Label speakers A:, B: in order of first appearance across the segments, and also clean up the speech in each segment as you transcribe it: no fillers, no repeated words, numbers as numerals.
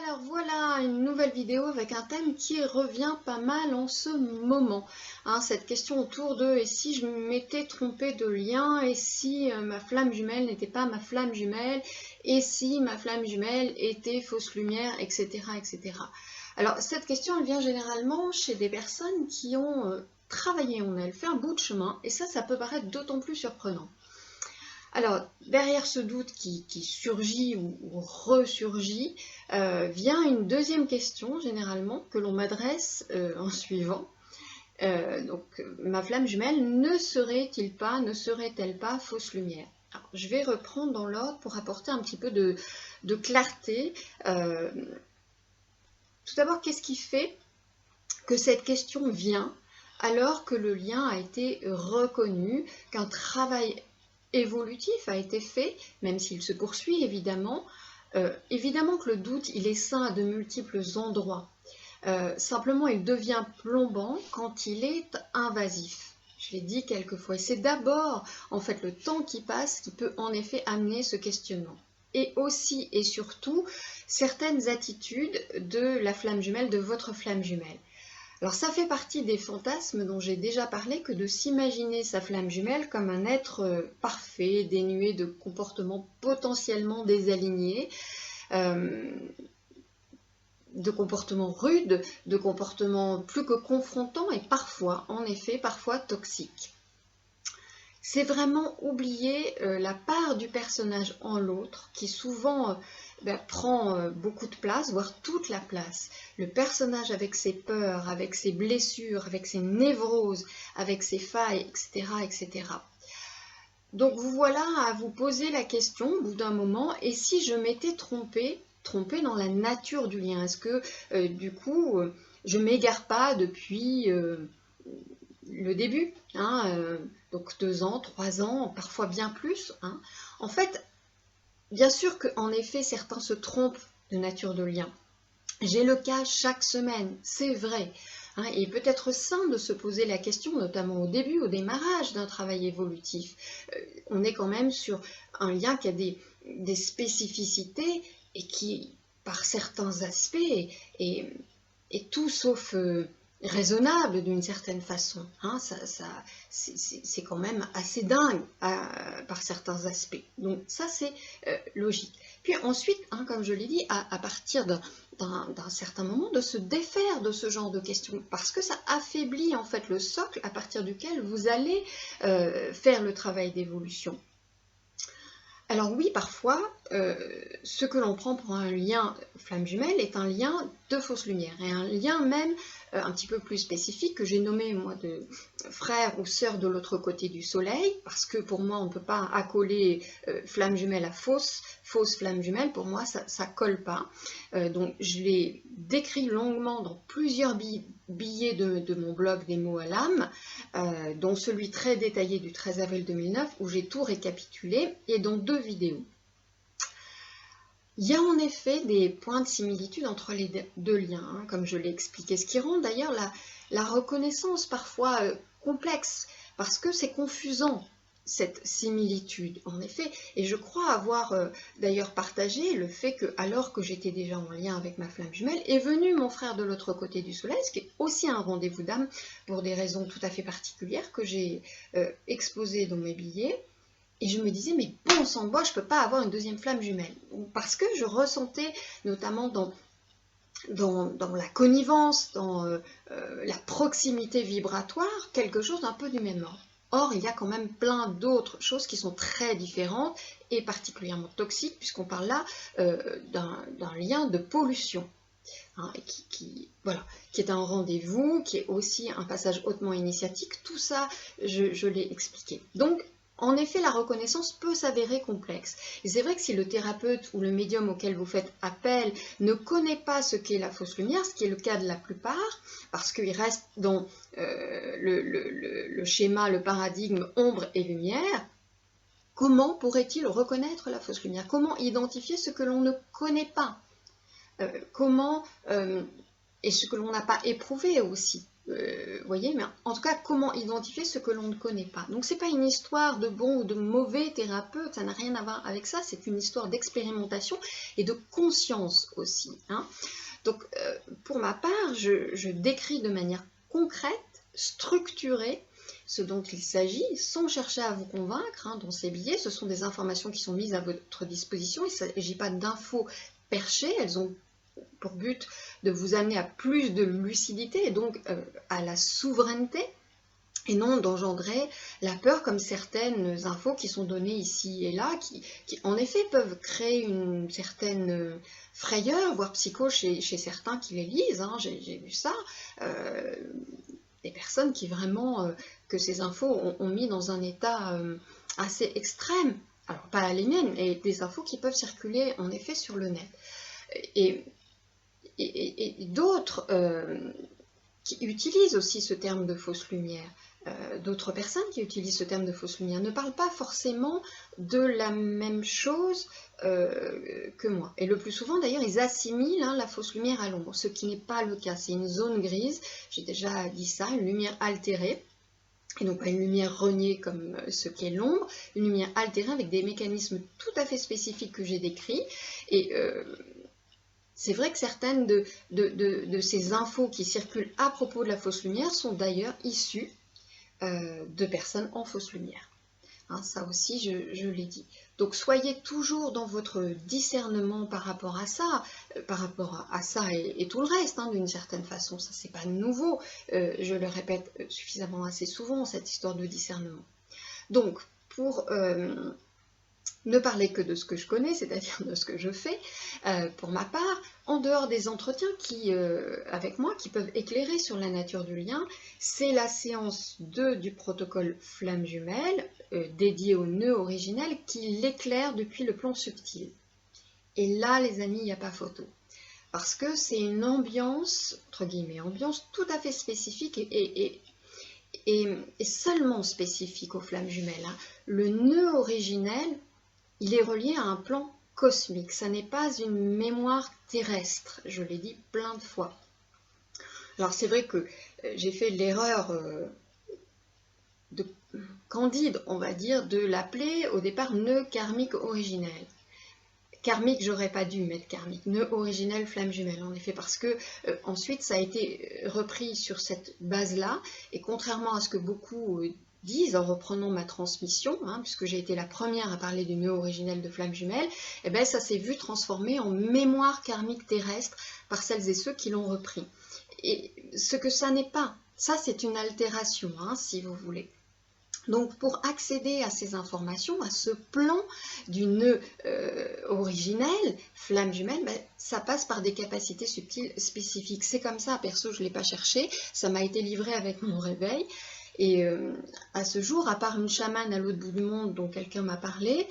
A: Alors voilà une nouvelle vidéo avec un thème qui revient pas mal en ce moment. Cette question autour de et si je m'étais trompée de lien, et si ma flamme jumelle n'était pas ma flamme jumelle, et si ma flamme jumelle était fausse lumière, etc. etc. Alors cette question elle vient généralement chez des personnes qui ont travaillé en elles, fait un bout de chemin, et ça peut paraître d'autant plus surprenant. Alors, derrière ce doute qui surgit ou ressurgit, vient une deuxième question, généralement, que l'on m'adresse en suivant. Ma flamme jumelle, ne serait-elle pas fausse lumière? Alors, je vais reprendre dans l'ordre pour apporter un petit peu de clarté. Tout d'abord, qu'est-ce qui fait que cette question vient alors que le lien a été reconnu, qu'un travail évolutif a été fait, même s'il se poursuit évidemment. Évidemment que le doute, il est sain à de multiples endroits. Simplement, il devient plombant quand il est invasif. Je l'ai dit quelques fois. Et c'est d'abord, en fait, le temps qui passe qui peut en effet amener ce questionnement. Et aussi et surtout, certaines attitudes de la flamme jumelle, de votre flamme jumelle. Alors ça fait partie des fantasmes dont j'ai déjà parlé, que de s'imaginer sa flamme jumelle comme un être parfait, dénué de comportements potentiellement désalignés, de comportements rudes, de comportements plus que confrontants et parfois, en effet, parfois toxiques. C'est vraiment oublier la part du personnage en l'autre qui souvent prend beaucoup de place, voire toute la place. Le personnage avec ses peurs, avec ses blessures, avec ses névroses, avec ses failles, etc. etc. Donc vous voilà à vous poser la question au bout d'un moment, et si je m'étais trompée dans la nature du lien? Est-ce que du coup je ne m'égare pas depuis le début, donc 2 ans, 3 ans, parfois bien plus. En fait, bien sûr qu'en effet, certains se trompent de nature de lien. J'ai le cas chaque semaine, c'est vrai. Il peut être sain de se poser la question, notamment au début, au démarrage d'un travail évolutif. On est quand même sur un lien qui a des spécificités et qui, par certains aspects, est tout sauf raisonnable d'une certaine façon. C'est quand même assez dingue par certains aspects. Donc ça, c'est logique. Puis ensuite, comme je l'ai dit, à partir d'un certain moment, de se défaire de ce genre de questions, parce que ça affaiblit en fait le socle à partir duquel vous allez faire le travail d'évolution. Alors oui, parfois, ce que l'on prend pour un lien flamme jumelle est un lien de fausse lumière, et un lien même un petit peu plus spécifique que j'ai nommé moi de frère ou sœur de l'autre côté du soleil, parce que pour moi on ne peut pas accoler flamme jumelle à fausse flamme jumelle, pour moi ça colle pas. Donc je l'ai décrit longuement dans plusieurs billets de mon blog des mots à l'âme, dont celui très détaillé du 13 avril 2009 où j'ai tout récapitulé, et dans 2 vidéos. Il y a en effet des points de similitude entre les deux liens, comme je l'ai expliqué, ce qui rend d'ailleurs la reconnaissance parfois complexe, parce que c'est confusant cette similitude, en effet, et je crois avoir d'ailleurs partagé le fait que, alors que j'étais déjà en lien avec ma flamme jumelle, est venu mon frère de l'autre côté du soleil, ce qui est aussi un rendez-vous d'âme pour des raisons tout à fait particulières que j'ai exposées dans mes billets. Et je me disais, mais bon sang de bois, je ne peux pas avoir une deuxième flamme jumelle. Parce que je ressentais, notamment dans la connivence, dans la proximité vibratoire, quelque chose d'un peu du même ordre. Or, il y a quand même plein d'autres choses qui sont très différentes et particulièrement toxiques, puisqu'on parle là d'un lien de pollution. Qui est un rendez-vous, qui est aussi un passage hautement initiatique. Tout ça, je l'ai expliqué. Donc, en effet, la reconnaissance peut s'avérer complexe. Et c'est vrai que si le thérapeute ou le médium auquel vous faites appel ne connaît pas ce qu'est la fausse lumière, ce qui est le cas de la plupart, parce qu'il reste dans le schéma, le paradigme ombre et lumière, comment pourrait-il reconnaître la fausse lumière? Comment identifier ce que l'on ne connaît pas? Et ce que l'on n'a pas éprouvé aussi. voyez, mais en tout cas, comment identifier ce que l'on ne connaît pas. Donc, c'est pas une histoire de bon ou de mauvais thérapeute, ça n'a rien à voir avec ça, c'est une histoire d'expérimentation et de conscience aussi. Hein. Donc, pour ma part, je décris de manière concrète, structurée, ce dont il s'agit, sans chercher à vous convaincre. Hein, dans ces billets, ce sont des informations qui sont mises à votre disposition, il ne s'agit pas d'infos perchées, elles ont pour but de vous amener à plus de lucidité et donc à la souveraineté et non d'engendrer la peur comme certaines infos qui sont données ici et là qui en effet peuvent créer une certaine frayeur, voire psycho chez certains qui les lisent, hein, j'ai vu ça, des personnes qui vraiment, que ces infos ont mis dans un état assez extrême, alors pas les miennes, mais des infos qui peuvent circuler en effet sur le net. Et d'autres qui utilisent aussi ce terme de fausse lumière, d'autres personnes qui utilisent ce terme de fausse lumière ne parlent pas forcément de la même chose que moi. Et le plus souvent d'ailleurs ils assimilent la fausse lumière à l'ombre, ce qui n'est pas le cas, c'est une zone grise, j'ai déjà dit ça, une lumière altérée. Et non pas une lumière reniée comme ce qu'est l'ombre, une lumière altérée avec des mécanismes tout à fait spécifiques que j'ai décrits. Et c'est vrai que certaines de ces infos qui circulent à propos de la fausse lumière sont d'ailleurs issues de personnes en fausse lumière. Hein, ça aussi, je l'ai dit. Donc soyez toujours dans votre discernement par rapport à ça, et tout le reste, hein, d'une certaine façon. Ça, c'est pas nouveau. Je le répète suffisamment assez souvent, cette histoire de discernement. Donc, pour ne parler que de ce que je connais, c'est-à-dire de ce que je fais, pour ma part, en dehors des entretiens avec moi qui peuvent éclairer sur la nature du lien, c'est la séance 2 du protocole flamme jumelle, dédiée au nœud originel, qui l'éclaire depuis le plan subtil. Et là, les amis, il n'y a pas photo. Parce que c'est une ambiance, entre guillemets, ambiance tout à fait spécifique et seulement spécifique aux flammes jumelles. Hein. Le nœud originel, il est relié à un plan cosmique, ça n'est pas une mémoire terrestre, je l'ai dit plein de fois. Alors c'est vrai que j'ai fait l'erreur candide, on va dire, de l'appeler au départ nœud karmique originel. Karmique, j'aurais pas dû mettre karmique, nœud originel flamme jumelle, en effet, parce que ensuite ça a été repris sur cette base-là, et contrairement à ce que beaucoup disent en reprenant ma transmission, hein, puisque j'ai été la première à parler du nœud originel de flamme jumelle, et bien ça s'est vu transformer en mémoire karmique terrestre par celles et ceux qui l'ont repris. Et ce que ça n'est pas, ça c'est une altération, hein, si vous voulez. Donc pour accéder à ces informations, à ce plan du nœud originel, flamme jumelle, ben, ça passe par des capacités subtiles spécifiques. C'est comme ça, perso, je ne l'ai pas cherché, ça m'a été livré avec mon réveil. Et à ce jour, à part une chamane à l'autre bout du monde dont quelqu'un m'a parlé,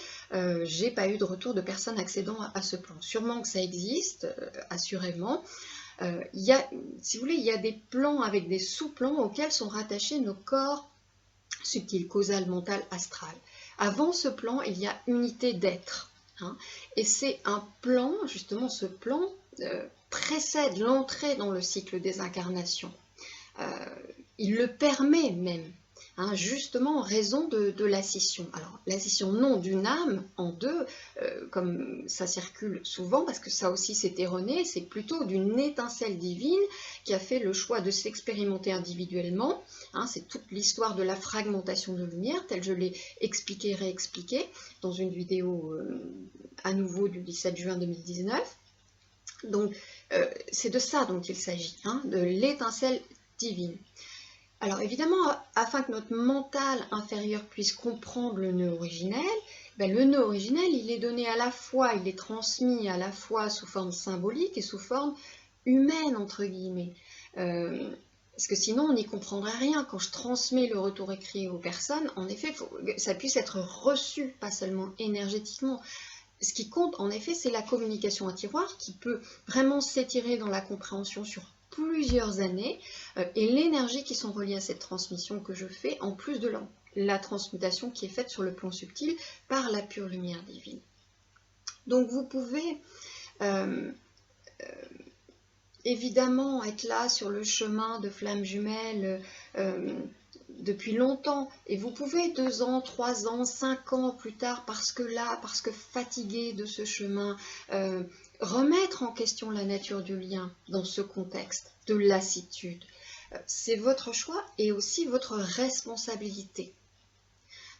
A: j'ai pas eu de retour de personne accédant à ce plan. Sûrement que ça existe, assurément. Si vous voulez, il y a des plans avec des sous-plans auxquels sont rattachés nos corps subtil, causal, mental, astral. Avant ce plan, il y a unité d'être. Hein, et c'est un plan, justement ce plan précède l'entrée dans le cycle des incarnations. Il le permet même, hein, justement en raison de la scission. Alors la scission non d'une âme en deux, comme ça circule souvent, parce que ça aussi c'est erroné, c'est plutôt d'une étincelle divine qui a fait le choix de s'expérimenter individuellement. Hein, c'est toute l'histoire de la fragmentation de lumière, telle je l'ai expliqué, réexpliqué dans une vidéo à nouveau du 17 juin 2019. Donc c'est de ça dont il s'agit, hein, de l'étincelle divine. Alors évidemment, afin que notre mental inférieur puisse comprendre le nœud originel, ben, le nœud originel, il est donné à la fois, il est transmis à la fois sous forme symbolique et sous forme humaine, entre guillemets. Parce que sinon, on n'y comprendrait rien. Quand je transmets le retour écrit aux personnes, en effet, faut que ça puisse être reçu, pas seulement énergétiquement. Ce qui compte, en effet, c'est la communication à tiroir qui peut vraiment s'étirer dans la compréhension sur plusieurs années et l'énergie qui sont reliées à cette transmission que je fais, en plus de la transmutation qui est faite sur le plan subtil par la pure lumière divine. Donc vous pouvez évidemment être là sur le chemin de flamme jumelle depuis longtemps, et vous pouvez 2 ans, 3 ans, 5 ans plus tard, parce que fatigué de ce chemin, remettre en question la nature du lien dans ce contexte de lassitude. C'est votre choix et aussi votre responsabilité.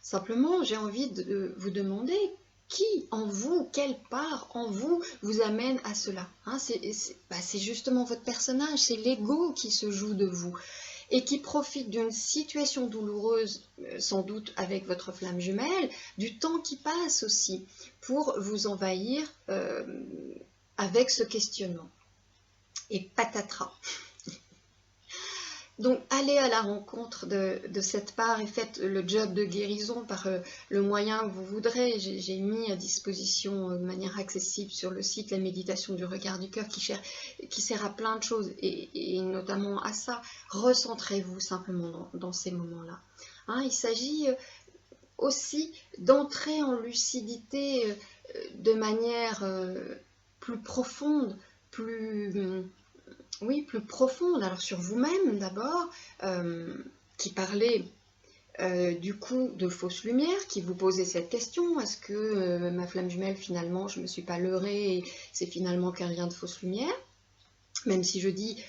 A: Simplement, j'ai envie de vous demander qui en vous, quelle part en vous vous amène à cela, hein. C'est justement votre personnage, c'est l'ego qui se joue de vous et qui profite d'une situation douloureuse, sans doute avec votre flamme jumelle, du temps qui passe aussi, pour vous envahir avec ce questionnement. Et patatras. Donc, allez à la rencontre de cette part et faites le job de guérison par le moyen que vous voudrez. J'ai mis à disposition de manière accessible sur le site la méditation du regard du cœur qui sert à plein de choses et notamment à ça. Recentrez-vous simplement dans ces moments-là. Hein, il s'agit aussi d'entrer en lucidité de manière plus profonde, plus profonde, alors sur vous-même d'abord, qui parlait du coup de fausse lumière, qui vous posait cette question, est-ce que ma flamme jumelle finalement je ne me suis pas leurrée et c'est finalement qu'un lien de fausse lumière, même si je dis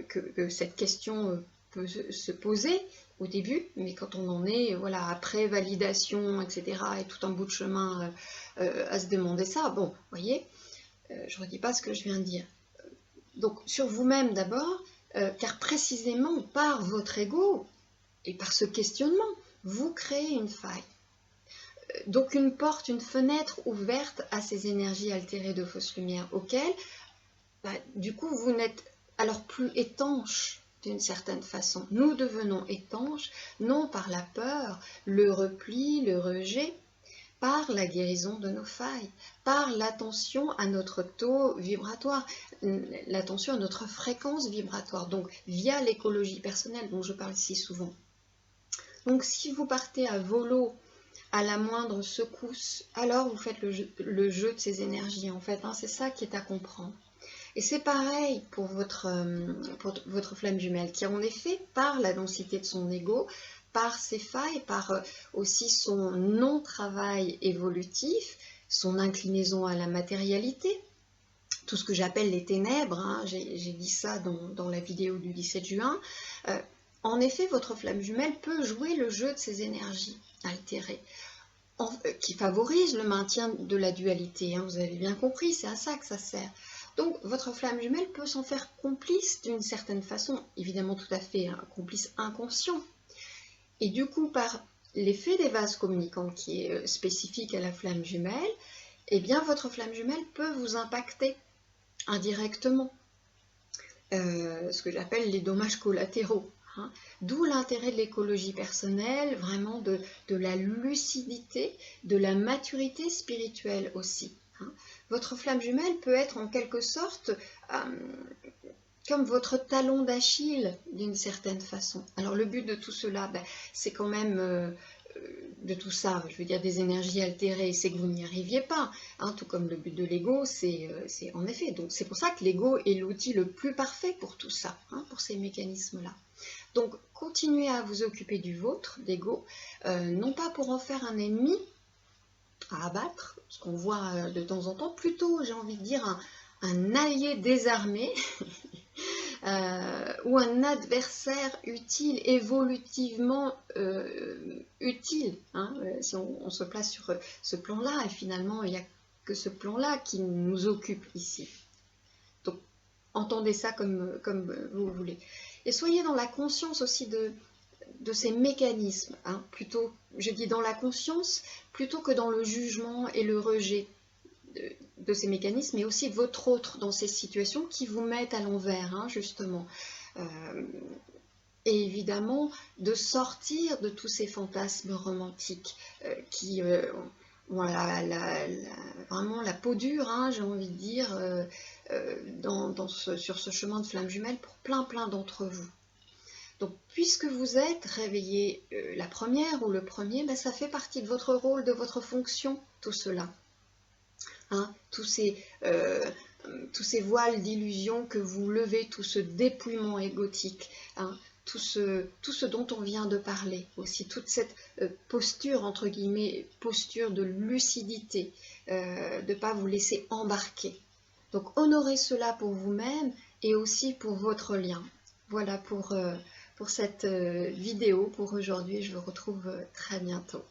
A: que cette question peut se poser au début, mais quand on en est voilà, après validation, etc., et tout un bout de chemin à se demander ça, bon, vous voyez, je ne redis pas ce que je viens de dire. Donc sur vous-même d'abord, car précisément par votre ego et par ce questionnement, vous créez une faille. Donc une porte, une fenêtre ouverte à ces énergies altérées de fausse lumière auxquelles, du coup, vous n'êtes alors plus étanche d'une certaine façon. Nous devenons étanches, non par la peur, le repli, le rejet, par la guérison de nos failles, par l'attention à notre taux vibratoire, l'attention à notre fréquence vibratoire, donc via l'écologie personnelle dont je parle si souvent. Donc si vous partez à volo à la moindre secousse, alors vous faites le jeu de ces énergies en fait, hein, c'est ça qui est à comprendre. Et c'est pareil pour votre flamme jumelle, qui en effet, par la densité de son ego, par ses failles, par aussi son non-travail évolutif, son inclinaison à la matérialité, tout ce que j'appelle les ténèbres, hein, j'ai dit ça dans la vidéo du 17 juin, en effet, votre flamme jumelle peut jouer le jeu de ces énergies altérées, qui favorise le maintien de la dualité, hein, vous avez bien compris, c'est à ça que ça sert. Donc votre flamme jumelle peut s'en faire complice d'une certaine façon, évidemment tout à fait un complice inconscient. Et du coup, par l'effet des vases communicants qui est spécifique à la flamme jumelle, eh bien votre flamme jumelle peut vous impacter indirectement. Ce que j'appelle les dommages collatéraux. Hein. D'où l'intérêt de l'écologie personnelle, vraiment de la lucidité, de la maturité spirituelle aussi. Hein. Votre flamme jumelle peut être en quelque sorte comme votre talon d'Achille d'une certaine façon. Alors le but de tout cela, c'est quand même de tout ça, je veux dire des énergies altérées, c'est que vous n'y arriviez pas, hein, tout comme le but de l'ego, c'est en effet, donc c'est pour ça que l'ego est l'outil le plus parfait pour tout ça, hein, pour ces mécanismes-là. Donc continuez à vous occuper du vôtre, d'ego, non pas pour en faire un ennemi à abattre, ce qu'on voit de temps en temps, plutôt j'ai envie de dire un allié désarmé, ou un adversaire utile, évolutivement utile, hein, si on se place sur ce plan-là, et finalement il n'y a que ce plan-là qui nous occupe ici. Donc entendez ça comme vous voulez. Et soyez dans la conscience aussi de ces mécanismes, hein, plutôt, je dis dans la conscience, plutôt que dans le jugement et le rejet de ces mécanismes, mais aussi votre autre dans ces situations qui vous mettent à l'envers, hein, justement. Et évidemment, de sortir de tous ces fantasmes romantiques qui ont vraiment la peau dure, hein, j'ai envie de dire, sur ce chemin de flamme jumelle pour plein d'entre vous. Donc, puisque vous êtes réveillé la première ou le premier, ça fait partie de votre rôle, de votre fonction, tout cela. Hein, tous ces tous ces voiles d'illusion que vous levez, tout ce dépouillement égotique, hein, tout ce dont on vient de parler, aussi toute cette posture, entre guillemets, posture de lucidité, de ne pas vous laisser embarquer. Donc honorez cela pour vous-même et aussi pour votre lien. Voilà pour cette vidéo pour aujourd'hui. Je vous retrouve très bientôt.